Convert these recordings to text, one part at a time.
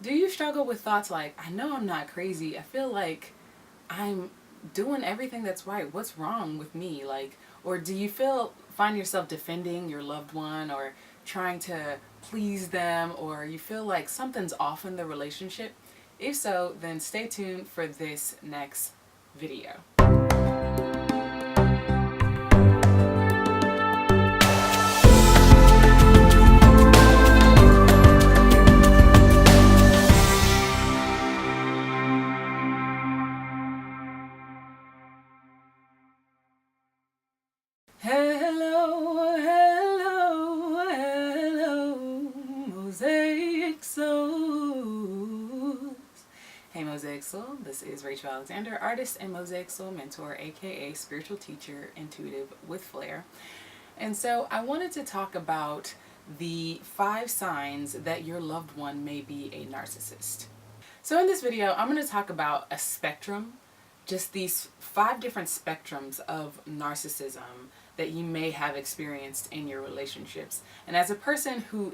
Do you struggle with thoughts like, I know I'm not crazy, I feel like I'm doing everything that's right, what's wrong with me? Like, or do you find yourself defending your loved one or trying to please them, or you feel like something's off in the relationship? If so, then stay tuned for this next video. Hello, hello, hello, Mosaic Souls. Hey Mosaic Soul, this is Rachael Alexander, artist and Mosaic Soul mentor, aka spiritual teacher, intuitive with flair. And so I wanted to talk about the 5 signs that your loved one may be a narcissist. So in this video, I'm going to talk about a spectrum, just these 5 different spectrums of narcissism that you may have experienced in your relationships. And as a person who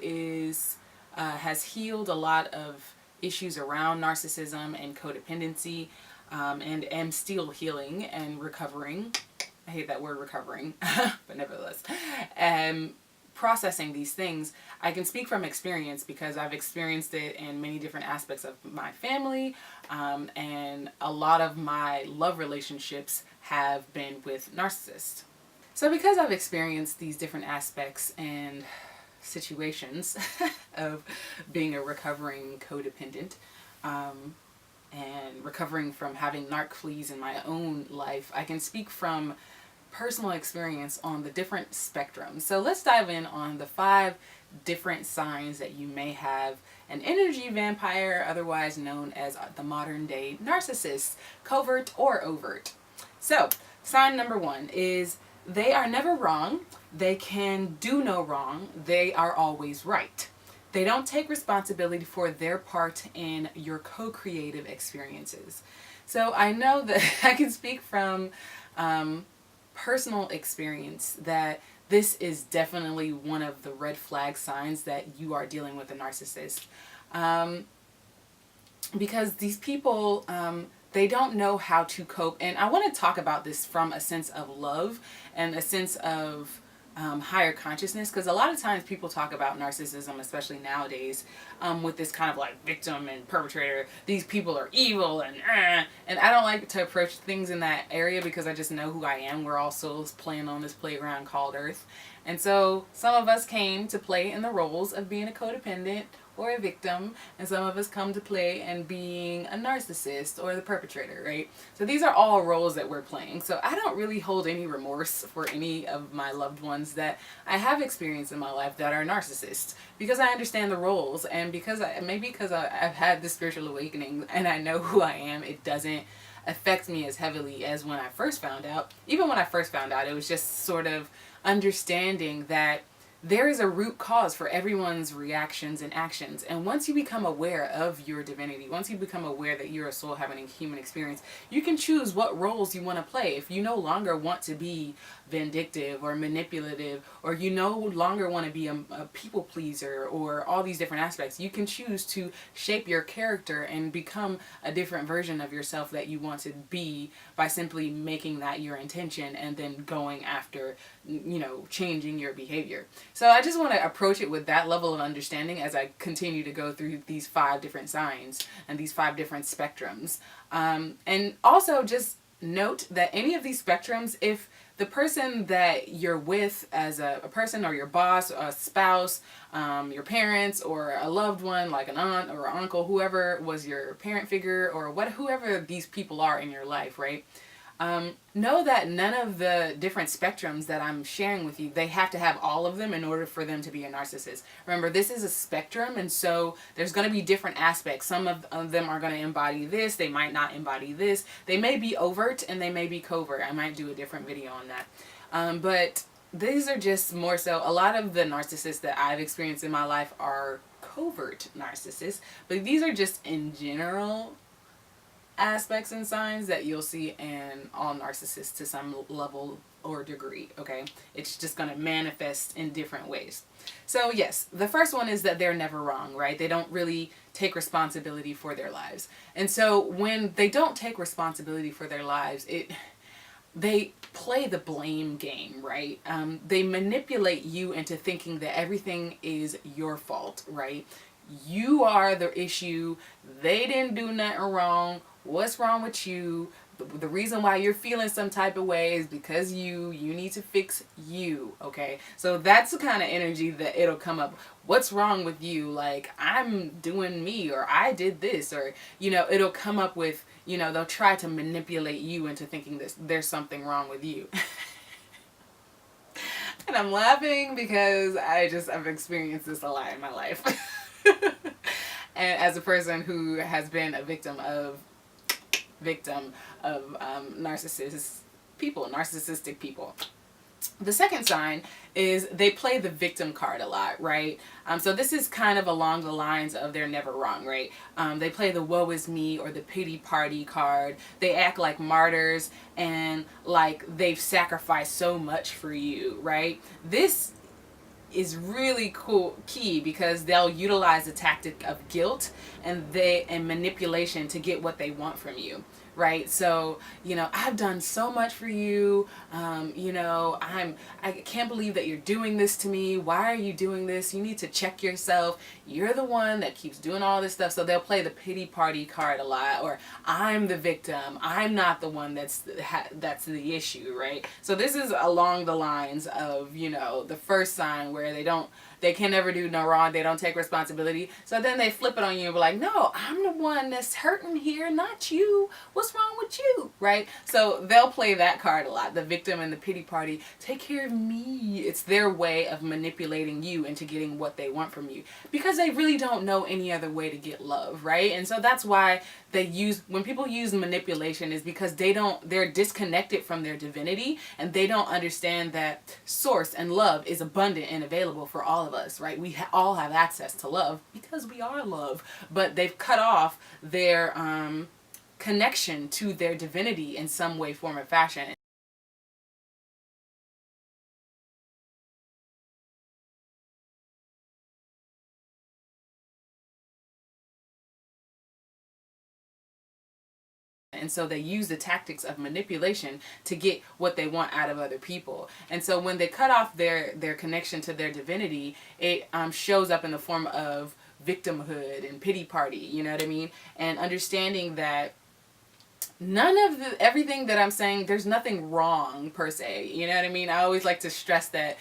has healed a lot of issues around narcissism and codependency, and am still healing and recovering, I hate that word recovering, but nevertheless, processing these things, I can speak from experience because I've experienced it in many different aspects of my family, and a lot of my love relationships have been with narcissists. So because I've experienced these different aspects and situations of being a recovering codependent, and recovering from having narc fleas in my own life, I can speak from personal experience on the different spectrums. So let's dive in on the 5 different signs that you may have an energy vampire, otherwise known as the modern day narcissist, covert or overt. So sign number 1 is they are never wrong. They can do no wrong. They are always right. They don't take responsibility for their part in your co-creative experiences. So I know that I can speak from personal experience that this is definitely one of the red flag signs that you are dealing with a narcissist. Because these people, they don't know how to cope. And I want to talk about this from a sense of love and a sense of higher consciousness, because a lot of times people talk about narcissism, especially nowadays, with this kind of like victim and perpetrator. These people are evil and I don't like to approach things in that area because I just know who I am. We're all souls playing on this playground called Earth. And so some of us came to play in the roles of being a codependent or a victim, and some of us come to play and being a narcissist or the perpetrator, right? So these are all roles that we're playing. So I don't really hold any remorse for any of my loved ones that I have experienced in my life that are narcissists, because I understand the roles, and because I've had this spiritual awakening and I know who I am, it doesn't affect me as heavily as when I first found out. Even when I first found out, it was just sort of understanding that there is a root cause for everyone's reactions and actions. And once you become aware of your divinity, once you become aware that you're a soul having a human experience, you can choose what roles you want to play. If you no longer want to be vindictive or manipulative, or you no longer want to be a people pleaser, or all these different aspects, you can choose to shape your character and become a different version of yourself that you want to be by simply making that your intention and then going after, changing your behavior. So I just want to approach it with that level of understanding as I continue to go through these 5 different signs and these 5 different spectrums. And also just note that any of these spectrums, if the person that you're with as a person, or your boss, a spouse, your parents, or a loved one like an aunt or uncle, whoever was your parent figure, or whoever these people are in your life, right? Know that none of the different spectrums that I'm sharing with you, they have to have all of them in order for them to be a narcissist. Remember, this is a spectrum, and so there's going to be different aspects. Some of them are going to embody this, they might not embody this. They may be overt and they may be covert. I might do a different video on that. But these are just more so, a lot of the narcissists that I've experienced in my life are covert narcissists, but these are just in general aspects and signs that you'll see in all narcissists to some level or degree, okay? It's just going to manifest in different ways. So yes, the first one is that they're never wrong, right? They don't really take responsibility for their lives. And so when they don't take responsibility for their lives, they play the blame game, right? They manipulate you into thinking that everything is your fault, right? You are the issue. They didn't do nothing wrong. What's wrong with you? The reason why you're feeling some type of way is because you need to fix you, okay? So that's the kind of energy that it'll come up. What's wrong with you? Like, I'm doing me, or I did this, or, you know, it'll come up with, you know, they'll try to manipulate you into thinking this, there's something wrong with you. And I'm laughing because I've experienced this a lot in my life. And as a person who has been a victim of narcissistic people. The second sign is they play the victim card a lot, right? So this is kind of along the lines of they're never wrong, right? They play the woe is me or the pity party card. They act like martyrs and like they've sacrificed so much for you, right? This is really key because they'll utilize the tactic of guilt and manipulation to get what they want from you, right? So, you know, I've done so much for you. You know, I can't believe that you're doing this to me. Why are you doing this? You need to check yourself. You're the one that keeps doing all this stuff. So they'll play the pity party card a lot, or I'm the victim. I'm not the one that's the issue, right? So this is along the lines of, you know, the first sign where they can never do no wrong. They don't take responsibility. So then they flip it on you and be like, no, I'm the one that's hurting here, not you. What's wrong with you? Right? So they'll play that card a lot. The victim and the pity party. Take care of me. It's their way of manipulating you into getting what they want from you. Because they really don't know any other way to get love, right? And so that's why when people use manipulation is because they're disconnected from their divinity and they don't understand that source and love is abundant and available for all of us, right? We all have access to love because we are love, but they've cut off their connection to their divinity in some way, form, or fashion. And so they use the tactics of manipulation to get what they want out of other people. And so when they cut off their connection to their divinity, it shows up in the form of victimhood and pity party, you know what I mean? And understanding that everything that I'm saying, there's nothing wrong per se, you know what I mean? I always like to stress that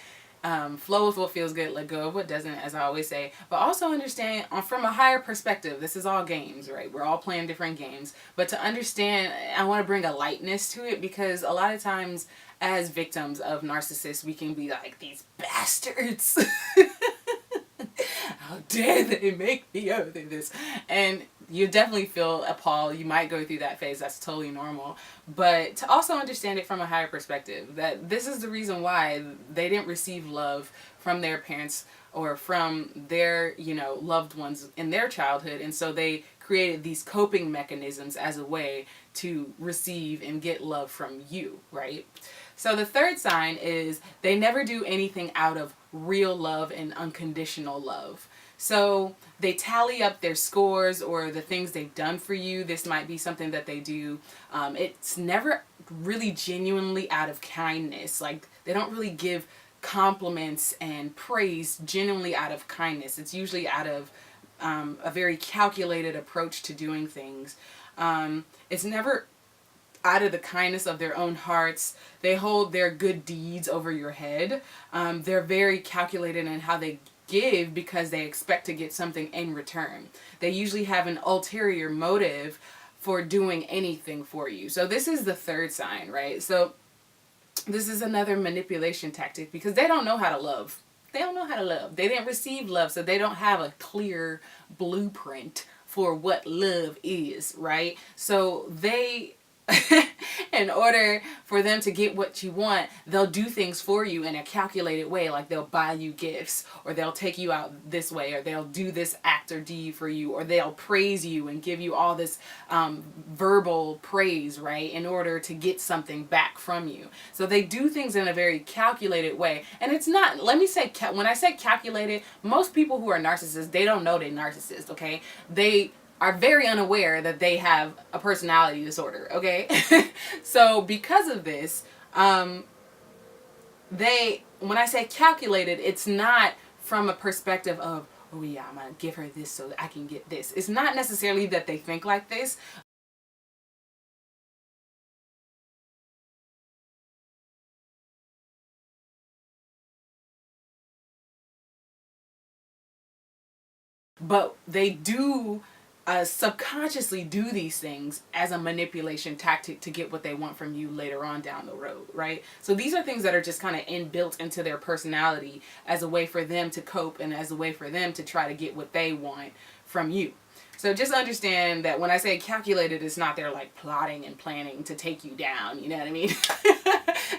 flow with what feels good, let go of what doesn't, as I always say. But also understand from a higher perspective, this is all games, right? We're all playing different games. But to understand, I want to bring a lightness to it because a lot of times as victims of narcissists, we can be like, these bastards. How dare they make me go through this? And you definitely feel appalled. You might go through that phase. That's totally normal. But to also understand it from a higher perspective, that this is the reason why they didn't receive love from their parents or from their, you know, loved ones in their childhood. And so they created these coping mechanisms as a way to receive and get love from you, right? So the third sign is they never do anything out of real love and unconditional love. So they tally up their scores or the things they've done for you. This might be something that they do. It's never really genuinely out of kindness. Like they don't really give compliments and praise genuinely out of kindness. It's usually out of a very calculated approach to doing things. It's never out of the kindness of their own hearts. They hold their good deeds over your head. They're very calculated in how they give because they expect to get something in return. They usually have an ulterior motive for doing anything for you. So this is the third sign, right? So this is another manipulation tactic because they don't know how to love. They don't know how to love. They didn't receive love, so they don't have a clear blueprint for what love is, right? So they and in order for them to get what you want, they'll do things for you in a calculated way. Like they'll buy you gifts, or they'll take you out this way, or they'll do this act or deed for you, or they'll praise you and give you all this verbal praise, right, in order to get something back from you. So they do things in a very calculated way. And it's not, let me say, when I say calculated, most people who are narcissists, they don't know they're narcissists, okay? They are very unaware that they have a personality disorder, okay? So because of this, when I say calculated, it's not from a perspective of, oh yeah, I'm gonna give her this so that I can get this. It's not necessarily that they think like this. But they do subconsciously do these things as a manipulation tactic to get what they want from you later on down the road, right? So these are things that are just kind of inbuilt into their personality as a way for them to cope and as a way for them to try to get what they want from you. So just understand that when I say calculated, it's not they're like plotting and planning to take you down, you know what I mean?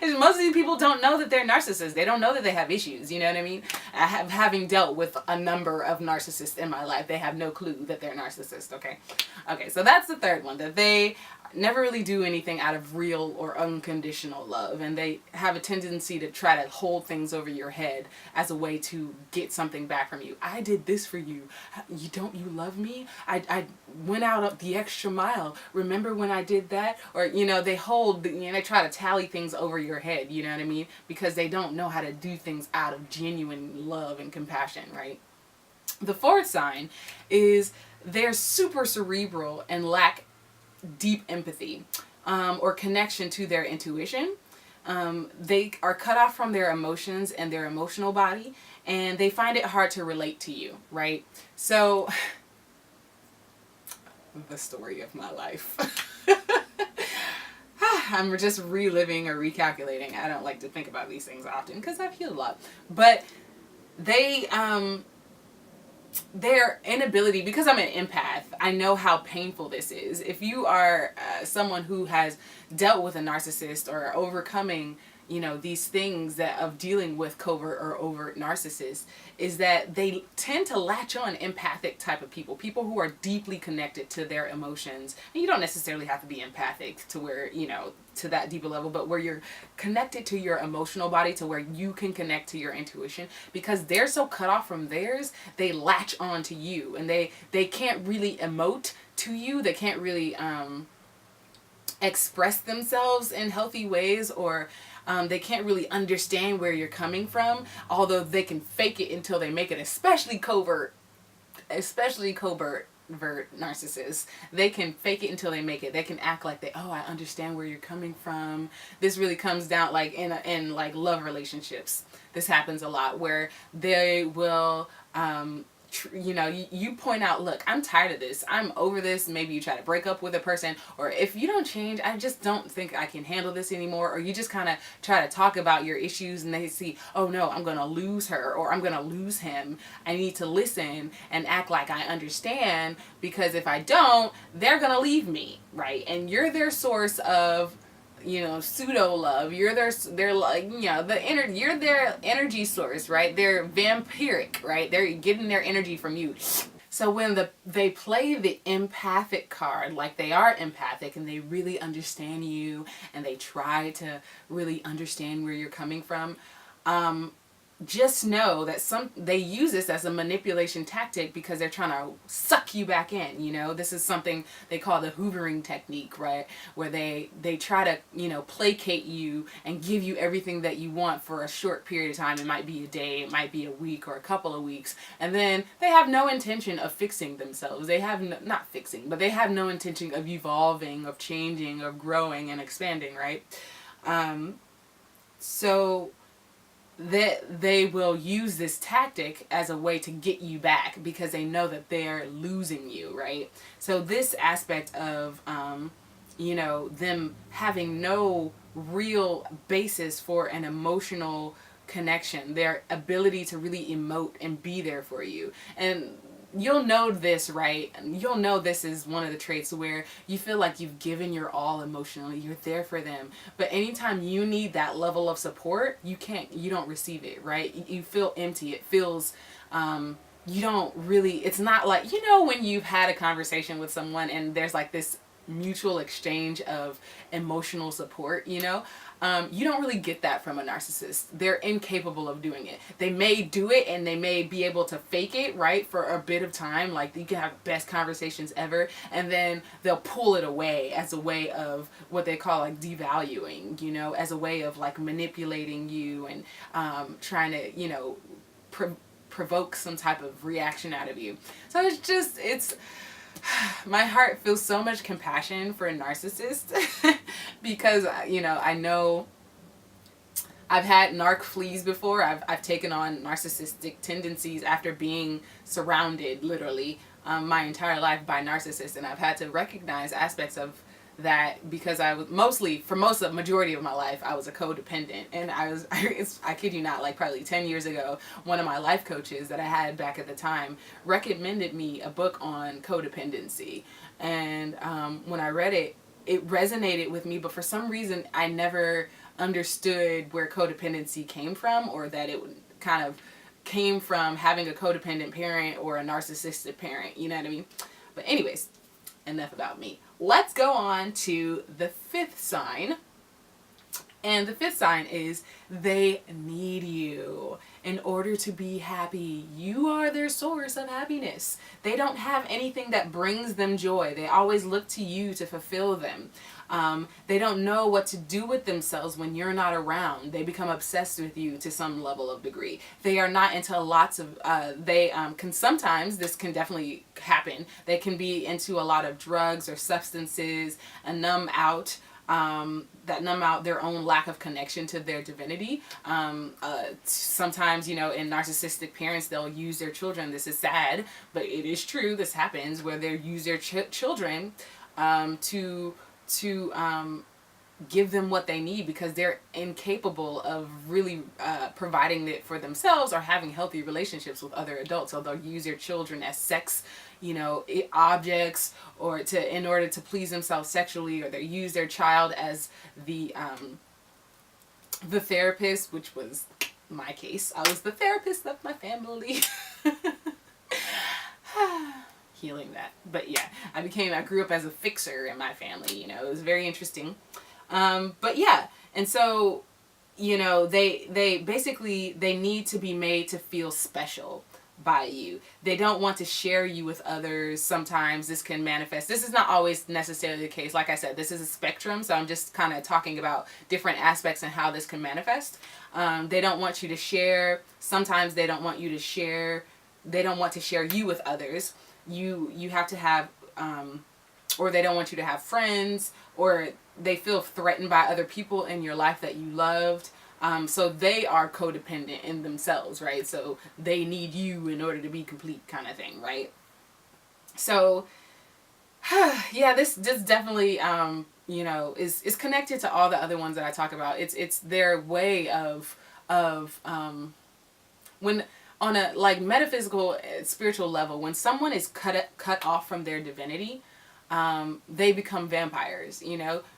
Most of these people don't know that they're narcissists. They don't know that they have issues, you know what I mean? Having dealt with a number of narcissists in my life, they have no clue that they're narcissists, okay? Okay, so that's the third one, that they never really do anything out of real or unconditional love, and they have a tendency to try to hold things over your head as a way to get something back from you. I did this for you. You love me? I went out the extra mile. Remember when I did that? Or, you know, they they try to tally things over your head, you know what I mean? Because they don't know how to do things out of genuine love and compassion, right? The fourth sign is they're super cerebral and lack deep empathy or connection to their intuition. They are cut off from their emotions and their emotional body, and they find it hard to relate to you, right? So, the story of my life. I'm just reliving or recalculating. I don't like to think about these things often because I've healed a lot. But their inability, because I'm an empath, I know how painful this is. If you are someone who has dealt with a narcissist or overcoming, you know, these things that of dealing with covert or overt narcissists, is that they tend to latch on empathic type of people who are deeply connected to their emotions. And you don't necessarily have to be empathic to where, you know, to that deeper level, but where you're connected to your emotional body, to where you can connect to your intuition, because they're so cut off from theirs, they latch on to you, and they can't really emote to you. They can't really express themselves in healthy ways, or they can't really understand where you're coming from, although they can fake it until they make it, especially covert narcissists. They can fake it until they make it. They can act like I understand where you're coming from. This really comes down like in like love relationships. This happens a lot where they will you know, you point out, look, I'm tired of this. I'm over this. Maybe you try to break up with a person, or if you don't change, I just don't think I can handle this anymore. Or you just kind of try to talk about your issues, and they see, oh no, I'm going to lose her, or I'm going to lose him. I need to listen and act like I understand, because if I don't, they're going to leave me, right? And you're their source of, you know, pseudo love. They're like, you know, you're their energy source, right? They're vampiric, right? They're getting their energy from you. So when they play the empathic card, like they are empathic and they really understand you and they try to really understand where you're coming from, just know that they use this as a manipulation tactic because they're trying to suck you back in. You know, this is something they call the hoovering technique, right? Where they try to, you know, placate you and give you everything that you want for a short period of time. It might be a day, it might be a week or a couple of weeks. And then they have no intention of fixing themselves. They have not fixing, but they have no intention of evolving, of changing, of growing and expanding, right? So that they will use this tactic as a way to get you back because they know that they're losing you, right? So this aspect of, you know, them having no real basis for an emotional connection, their ability to really emote and be there for you. And you'll know this, right? You'll know this is one of the traits where you feel like you've given your all emotionally. You're there for them. But anytime you need that level of support, you don't receive it, right? You feel empty. It feels, you don't really, it's not like, when you've had a conversation with someone and there's like this mutual exchange of emotional support, you don't really get that from a narcissist. They're incapable of doing it. They may do it and they may be able to fake it, right, for a bit of time. Like, you can have best conversations ever, and then they'll pull it away as a way of what they call like devaluing, as a way of like manipulating you and trying to, provoke some type of reaction out of you. So it's my heart feels so much compassion for a narcissist because, I know I've had narc fleas before. I've taken on narcissistic tendencies after being surrounded literally my entire life by narcissists, and I've had to recognize aspects of that because I was for most of the majority of my life, I was a codependent. And I kid you not, like probably 10 years ago, one of my life coaches that I had back at the time recommended me a book on codependency. And when I read it, it resonated with me, but for some reason I never understood where codependency came from, or that it kind of came from having a codependent parent or a narcissistic parent, you know what I mean? But anyways, enough about me. Let's go on to the fifth sign. And the fifth sign is they need you in order to be happy. You are their source of happiness. They don't have anything that brings them joy. They always look to you to fulfill them. They don't know what to do with themselves when you're not around. They become obsessed with you to some level of degree. They are not into lots of, sometimes this can definitely happen. They can be into a lot of drugs or substances and numb out their own lack of connection to their divinity. Sometimes, in narcissistic parents, they'll use their children. This is sad, but it is true. This happens where they use their children to give them what they need because they're incapable of really providing it for themselves or having healthy relationships with other adults. So they'll use their children as sex, objects, or in order to please themselves sexually, or they use their child as the therapist, which was my case. I was the therapist of my family. Healing that. But yeah, I grew up as a fixer in my family, it was very interesting. But yeah, and so, they basically, they need to be made to feel special by you. They don't want to share you with others. Sometimes this can manifest. This is not always necessarily the case. Like I said, this is a spectrum, so I'm just kind of talking about different aspects and how this can manifest. They don't want you to share. Sometimes they don't want you to share. They don't want to share you with others. You have to have, or they don't want you to have friends, or they feel threatened by other people in your life that you loved. So they are codependent in themselves, right? So they need you in order to be complete, kind of thing, right? So, yeah, this definitely, is connected to all the other ones that I talk about. It's their way of when on a like metaphysical, spiritual level, when someone is cut off from their divinity, they become vampires,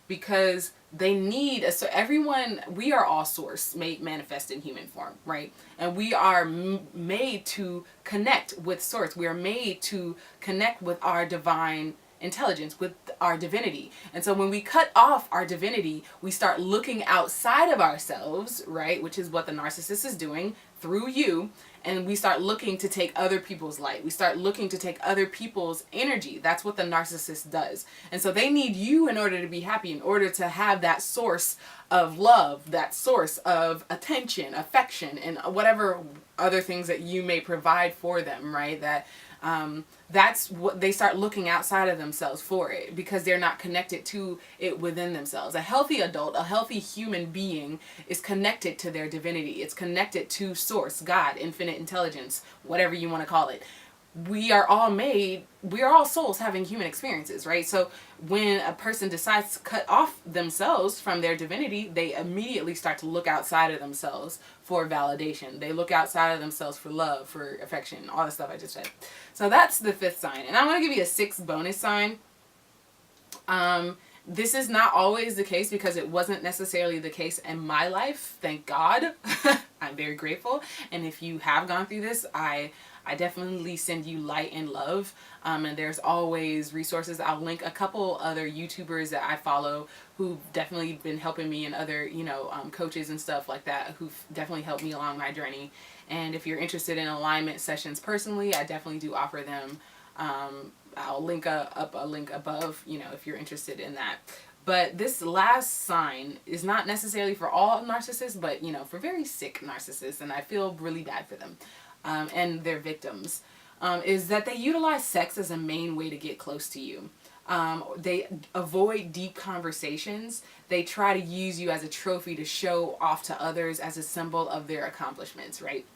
because they need so everyone, we are all source made manifest in human form, right? And we are made to connect with source. We are made to connect with our divine intelligence, with our divinity. And so when we cut off our divinity, we start looking outside of ourselves, right? Which is what the narcissist is doing through you. And we start looking to take other people's light. We start looking to take other people's energy. That's what the narcissist does. And so they need you in order to be happy, in order to have that source of love, that source of attention, affection, and whatever other things that you may provide for them, right? That's what they start looking outside of themselves for it, because they're not connected to it within themselves. A healthy adult, a healthy human being is connected to their divinity. It's connected to source, God, infinite intelligence, whatever you want to call it. we are all souls having human experiences, right? So when a person decides to cut off themselves from their divinity, they immediately start to look outside of themselves for validation. They look outside of themselves for love, for affection, all the stuff I just said. So that's the 5th sign. And I'm going to give you a 6th bonus sign. This is not always the case because it wasn't necessarily the case in my life. Thank God. I'm very grateful. And if you have gone through this, I definitely send you light and love. And there's always resources. I'll link a couple other YouTubers that I follow who've definitely been helping me, and other, coaches and stuff like that who've definitely helped me along my journey. And if you're interested in alignment sessions personally, I definitely do offer them. I'll link up a link above, if you're interested in that. But this last sign is not necessarily for all narcissists, but, for very sick narcissists, and I feel really bad for them and their victims, is that they utilize sex as a main way to get close to you. They avoid deep conversations. They try to use you as a trophy to show off to others as a symbol of their accomplishments, right?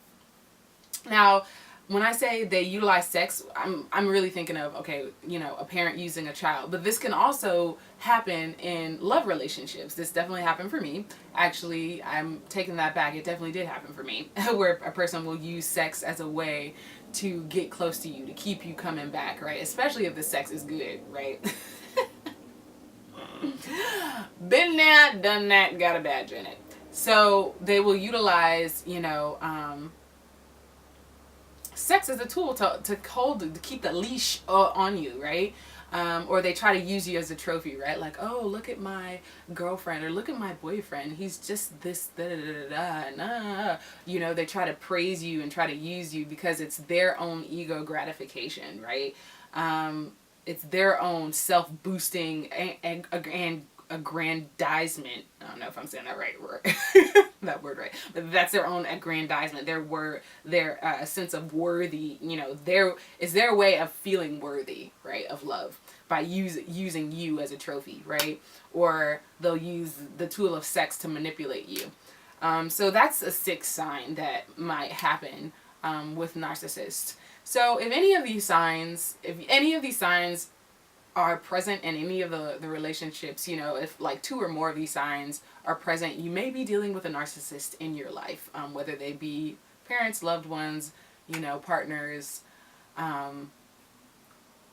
Now, when I say they utilize sex, I'm really thinking of, okay, a parent using a child. But this can also happen in love relationships. This definitely happened for me. Actually, I'm taking that back. It definitely did happen for me. Where a person will use sex as a way to get close to you, to keep you coming back, right? Especially if the sex is good, right? Been there, done that, got a badge in it. So they will utilize, sex as a tool to keep the leash on you, right? Or they try to use you as a trophy, right? Like, oh, look at my girlfriend, or look at my boyfriend. He's just this, da da da da da. They try to praise you and try to use you because it's their own ego gratification, right? It's their own self-boosting and aggrandizement. I don't know if I'm saying that right word, that word right, but that's their own aggrandizement. Their sense of worthy. Is their way of feeling worthy, right, of love by using you as a trophy, right? Or they'll use the tool of sex to manipulate you. So that's a 6th sign that might happen with narcissists. So if any of these signs are present in any of the relationships, if like 2 or more of these signs are present, you may be dealing with a narcissist in your life, whether they be parents, loved ones, partners.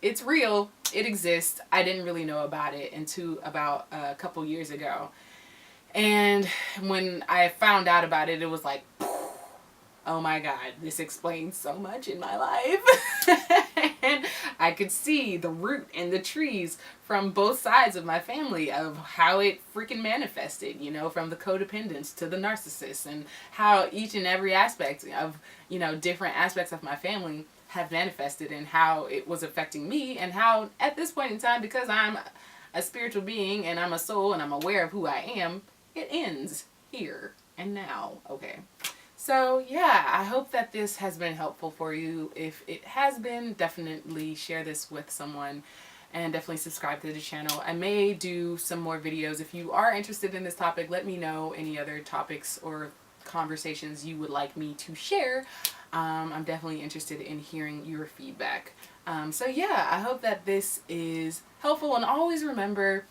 It's real. It exists. I didn't really know about it until about a couple years ago. And when I found out about it, it was like, oh my God, this explains so much in my life. And I could see the root and the trees from both sides of my family of how it freaking manifested, from the codependence to the narcissist, and how each and every aspect of, different aspects of my family have manifested, and how it was affecting me, and how at this point in time, because I'm a spiritual being and I'm a soul and I'm aware of who I am, it ends here and now. Okay. So yeah, I hope that this has been helpful for you. If it has been, definitely share this with someone, and definitely subscribe to the channel. I may do some more videos. If you are interested in this topic, let me know any other topics or conversations you would like me to share. I'm definitely interested in hearing your feedback. So yeah, I hope that this is helpful, and always remember,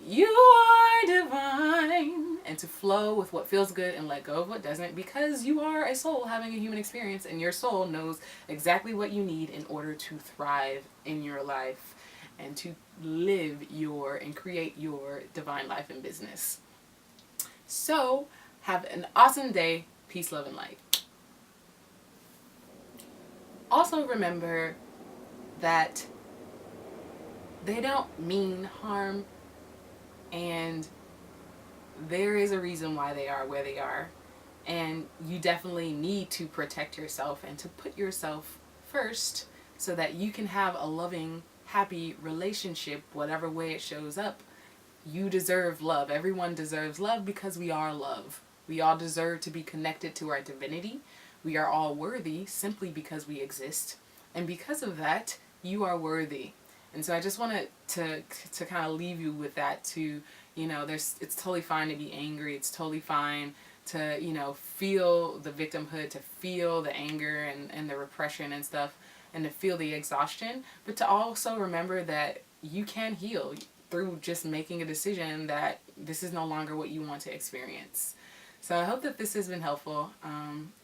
you are divine, and to flow with what feels good and let go of what doesn't, because you are a soul having a human experience, and your soul knows exactly what you need in order to thrive in your life and to live and create your divine life and business. So have an awesome day. Peace, love, and light. Also remember that they don't mean harm, and there is a reason why they are where they are, and you definitely need to protect yourself and to put yourself first so that you can have a loving, happy relationship, whatever way it shows up. You deserve love. Everyone deserves love because we are love. We all deserve to be connected to our divinity. We are all worthy simply because we exist, and because of that, you are worthy. And so I just wanted to kind of leave you with that, to, it's totally fine to be angry. It's totally fine to, feel the victimhood, to feel the anger and the repression and stuff. and to feel the exhaustion, but to also remember that you can heal through just making a decision that this is no longer what you want to experience. So I hope that this has been helpful,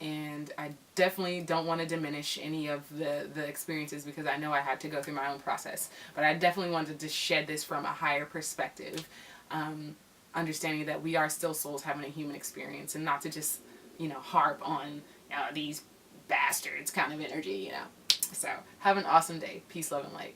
and I definitely don't want to diminish any of the experiences, because I know I had to go through my own process, but I definitely wanted to shed this from a higher perspective, understanding that we are still souls having a human experience, and not to just, harp on these bastards kind of energy, So have an awesome day. Peace, love, and light.